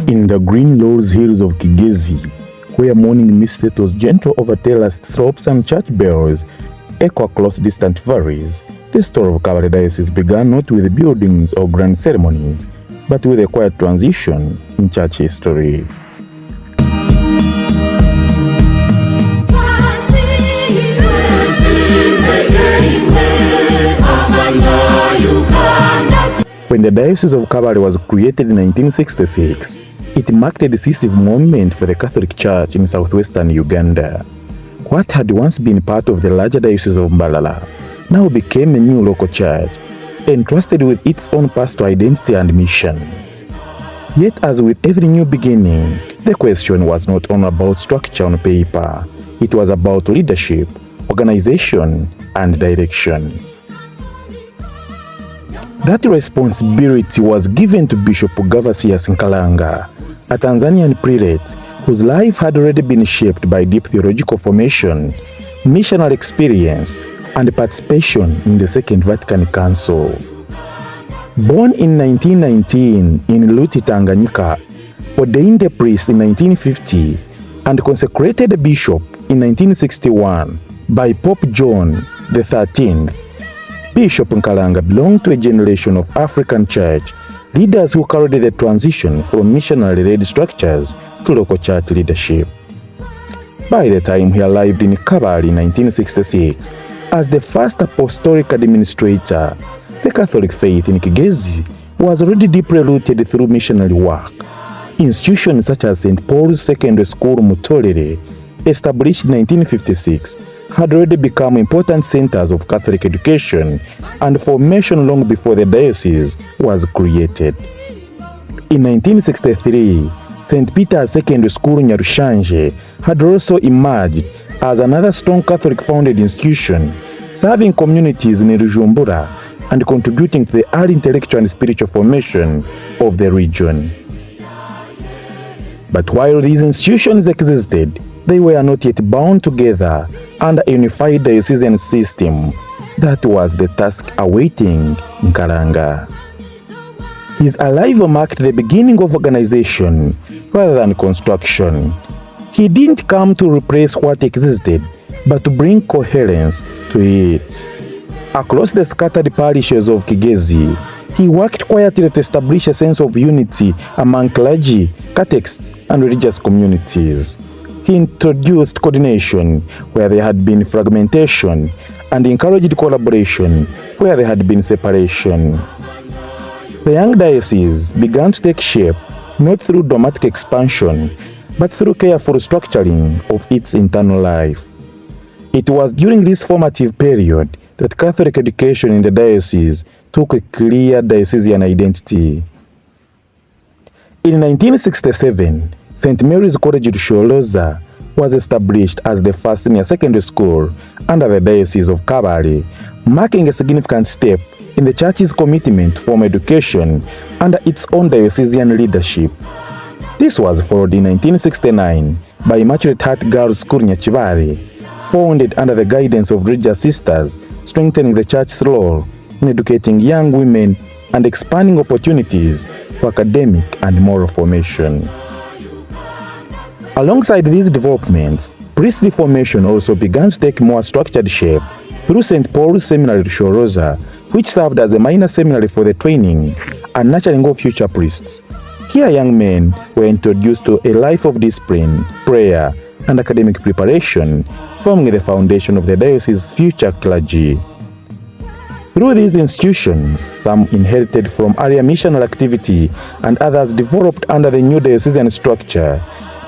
In the green Lord's hills of Kigezi, where morning mist settles gentle over terraced slopes and church bells echo across distant valleys, the story of Kabale Diocese began not with buildings or grand ceremonies, but with a quiet transition in church history. When the Diocese of Kabale was created in 1966, it marked a decisive moment for the Catholic Church in southwestern Uganda. What had once been part of the larger Diocese of Mbalala now became a new local church, entrusted with its own pastoral identity and mission. Yet, as with every new beginning, the question was not only about structure on paper, it was about leadership, organization, and direction. That responsibility was given to Bishop Gervase Nkalanga, a Tanzanian prelate whose life had already been shaped by deep theological formation, missional experience, and participation in the Second Vatican Council. Born in 1919 in Luti, Tanganyika, ordained a priest in 1950, and consecrated a bishop in 1961 by Pope John XIII, Bishop Nkalanga belonged to a generation of African church leaders who carried the transition from missionary-led structures to local church leadership. By the time he arrived in Kabale in 1966, as the first apostolic administrator, the Catholic faith in Kigezi was already deeply rooted through missionary work. Institutions such as St. Paul's Secondary School Mutolere, established in 1956, had already become important centers of Catholic education and formation long before the diocese was created. In 1963, St. Peter's Secondary School Nyarushanje had also emerged as another strong Catholic-founded institution, serving communities in Rujumbura and contributing to the early intellectual and spiritual formation of the region. But while these institutions existed, they were not yet bound together under a unified diocesan system. That was the task awaiting Nkalanga. His arrival marked the beginning of organization rather than construction. He didn't come to replace what existed, but to bring coherence to it. Across the scattered parishes of Kigezi, he worked quietly to establish a sense of unity among clergy, catechists, and religious communities. He introduced coordination where there had been fragmentation and encouraged collaboration where there had been separation. The young diocese began to take shape not through dramatic expansion, but through careful structuring of its internal life. It was during this formative period that Catholic education in the diocese took a clear diocesan identity. In 1967, St. Mary's College Rushoroza was established as the first senior secondary school under the Diocese of Kabale, marking a significant step in the church's commitment to form education under its own diocesan leadership. This was followed in 1969 by Immaculate Heart Girls' School Nyachibale, founded under the guidance of religious sisters, strengthening the church's role in educating young women and expanding opportunities for academic and moral formation. Alongside these developments, priestly formation also began to take more structured shape through St. Paul's Seminary Rushoroza, which served as a minor seminary for the training and nurturing of future priests. Here young men were introduced to a life of discipline, prayer, and academic preparation, forming the foundation of the diocese's future clergy. Through these institutions, some inherited from earlier missional activity and others developed under the new diocesan structure,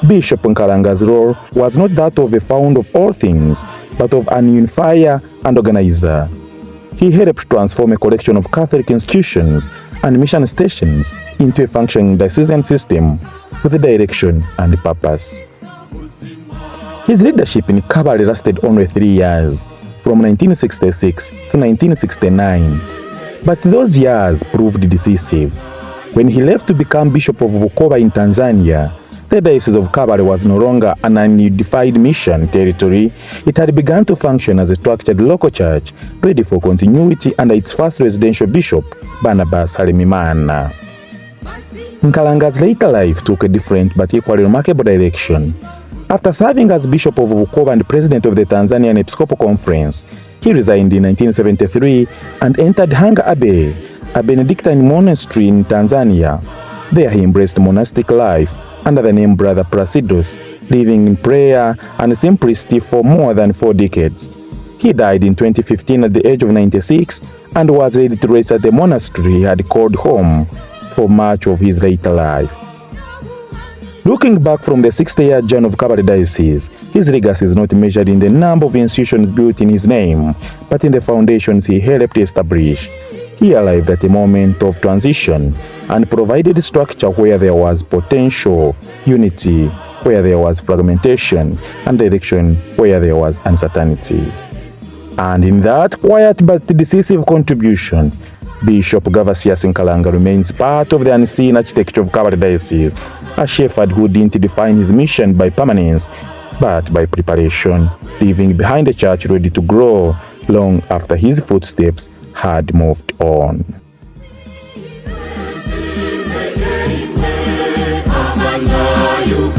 Bishop Nkalanga's role was not that of a founder of all things, but of an unifier and organizer. He helped transform a collection of Catholic institutions and mission stations into a functioning diocesan system with a direction and purpose. His leadership in Kabale lasted only 3 years, from 1966 to 1969, but those years proved decisive. When he left to become Bishop of Bukoba in Tanzania, the Diocese of Kabale was no longer an ununified mission territory. It had begun to function as a structured local church, ready for continuity under its first residential bishop, Barnabas Halemimana. Nkalanga's later life took a different but equally remarkable direction. After serving as Bishop of Bukoba and President of the Tanzanian Episcopal Conference, he resigned in 1973 and entered Hanga Abbey, a Benedictine monastery in Tanzania. There he embraced monastic life under the name Brother Placidus, living in prayer and simplicity for more than 4 decades. He died in 2015 at the age of 96 and was laid to rest at the monastery he had called home for much of his later life. Looking back from the 60-year journey of Kabale Diocese, his legacy is not measured in the number of institutions built in his name, but in the foundations he helped establish. He arrived at a moment of transition and provided structure where there was potential, unity where there was fragmentation, and direction where there was uncertainty. And in that quiet but decisive contribution, Bishop Gervase Nkalanga remains part of the unseen architecture of Kabale Diocese, a shepherd who didn't define his mission by permanence, but by preparation, leaving behind a church ready to grow long after his footsteps had moved on. You